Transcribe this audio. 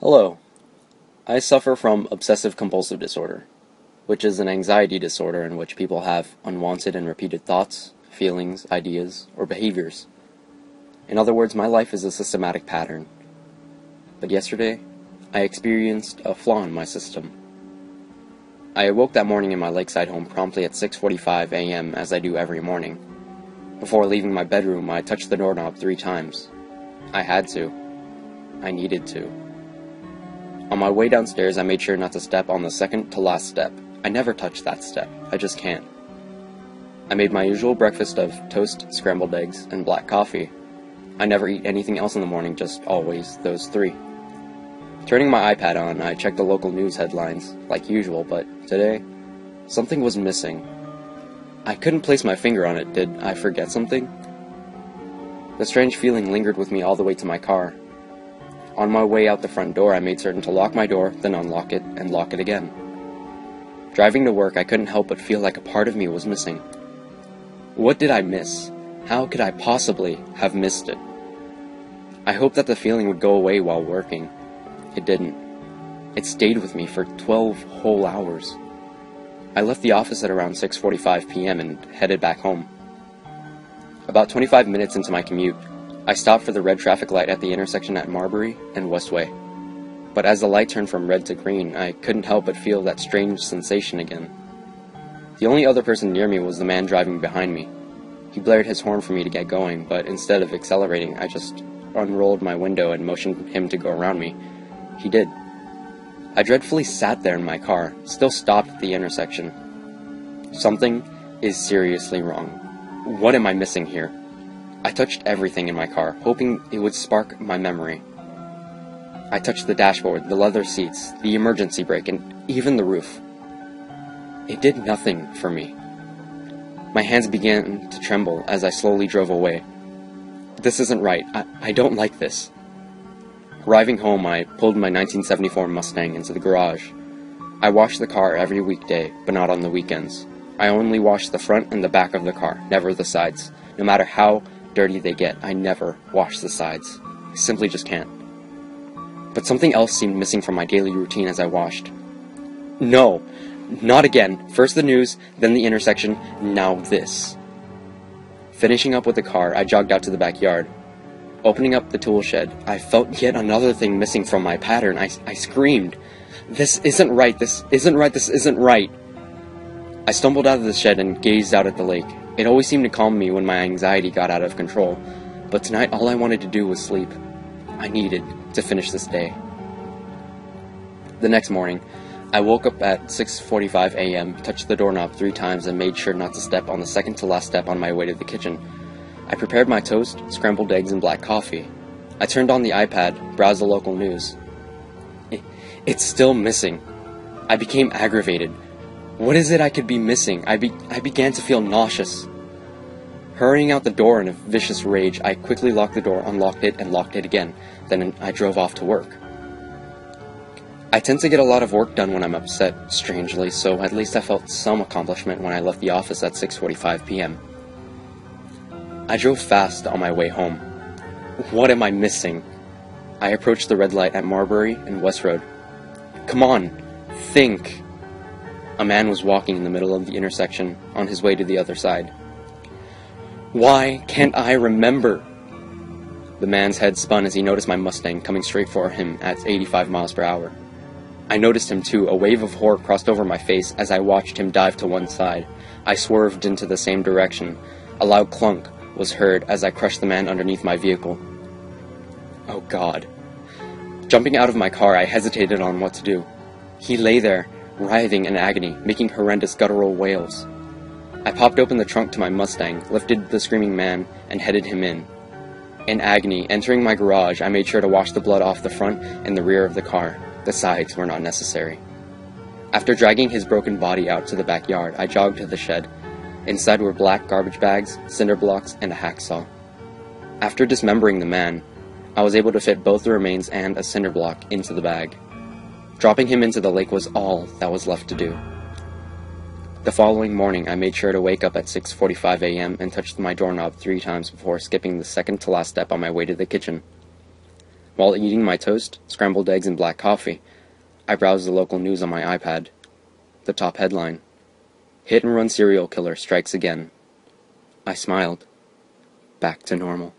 Hello. I suffer from obsessive compulsive disorder, which is an anxiety disorder in which people have unwanted and repeated thoughts, feelings, ideas, or behaviors. In other words, my life is a systematic pattern. But yesterday, I experienced a flaw in my system. I awoke that morning in my lakeside home promptly at 6:45 a.m. as I do every morning. Before leaving my bedroom, I touched the doorknob 3 times. I had to. I needed to. On my way downstairs, I made sure not to step on the second to last step. I never touch that step. I just can't. I made my usual breakfast of toast, scrambled eggs, and black coffee. I never eat anything else in the morning, just always those 3. Turning my iPad on, I checked the local news headlines, like usual, but today, something was missing. I couldn't place my finger on it. Did I forget something? The strange feeling lingered with me all the way to my car. On my way out the front door, I made certain to lock my door, then unlock it, and lock it again. Driving to work, I couldn't help but feel like a part of me was missing. What did I miss? How could I possibly have missed it? I hoped that the feeling would go away while working. It didn't. It stayed with me for 12 whole hours. I left the office at around 6:45 p.m. and headed back home. About 25 minutes into my commute, I stopped for the red traffic light at the intersection at Marbury and Westway. But as the light turned from red to green, I couldn't help but feel that strange sensation again. The only other person near me was the man driving behind me. He blared his horn for me to get going, but instead of accelerating, I just unrolled my window and motioned him to go around me. He did. I dreadfully sat there in my car, still stopped at the intersection. Something is seriously wrong. What am I missing here? I touched everything in my car, hoping it would spark my memory. I touched the dashboard, the leather seats, the emergency brake, and even the roof. It did nothing for me. My hands began to tremble as I slowly drove away. This isn't right. I don't like this. Arriving home, I pulled my 1974 Mustang into the garage. I washed the car every weekday, but not on the weekends. I only washed the front and the back of the car, never the sides. No matter how dirty they get, I never wash the sides. I simply just can't. But something else seemed missing from my daily routine as I washed. No, not again. First the news, then the intersection, now this. Finishing up with the car, I jogged out to the backyard. Opening up the tool shed, I felt yet another thing missing from my pattern. I screamed, "This isn't right, this isn't right, this isn't right!" I stumbled out of the shed and gazed out at the lake. It always seemed to calm me when my anxiety got out of control, but tonight all I wanted to do was sleep. I needed to finish this day. The next morning, I woke up at 6:45 a.m., touched the doorknob 3 times, and made sure not to step on the second to last step on my way to the kitchen. I prepared my toast, scrambled eggs, and black coffee. I turned on the iPad, browsed the local news. It's still missing. I became aggravated. What is it I could be missing? I began to feel nauseous. Hurrying out the door in a vicious rage, I quickly locked the door, unlocked it, and locked it again. Then I drove off to work. I tend to get a lot of work done when I'm upset, strangely, so at least I felt some accomplishment when I left the office at 6:45 p.m. I drove fast on my way home. What am I missing? I approached the red light at Marbury and West Road. Come on, think. A man was walking in the middle of the intersection, on his way to the other side. Why can't I remember? The man's head spun as he noticed my Mustang coming straight for him at 85 miles per hour. I noticed him too. A wave of horror crossed over my face as I watched him dive to one side. I swerved into the same direction. A loud clunk was heard as I crushed the man underneath my vehicle. Oh God. Jumping out of my car, I hesitated on what to do. He lay there, writhing in agony, making horrendous guttural wails. I popped open the trunk to my Mustang, lifted the screaming man, and headed him in. In agony, entering my garage, I made sure to wash the blood off the front and the rear of the car. The sides were not necessary. After dragging his broken body out to the backyard, I jogged to the shed. Inside were black garbage bags, cinder blocks, and a hacksaw. After dismembering the man, I was able to fit both the remains and a cinder block into the bag. Dropping him into the lake was all that was left to do. The following morning, I made sure to wake up at 6:45 a.m. and touched my doorknob 3 times before skipping the second to last step on my way to the kitchen. While eating my toast, scrambled eggs, and black coffee, I browsed the local news on my iPad. The top headline: Hit and run serial killer strikes again. I smiled. Back to normal.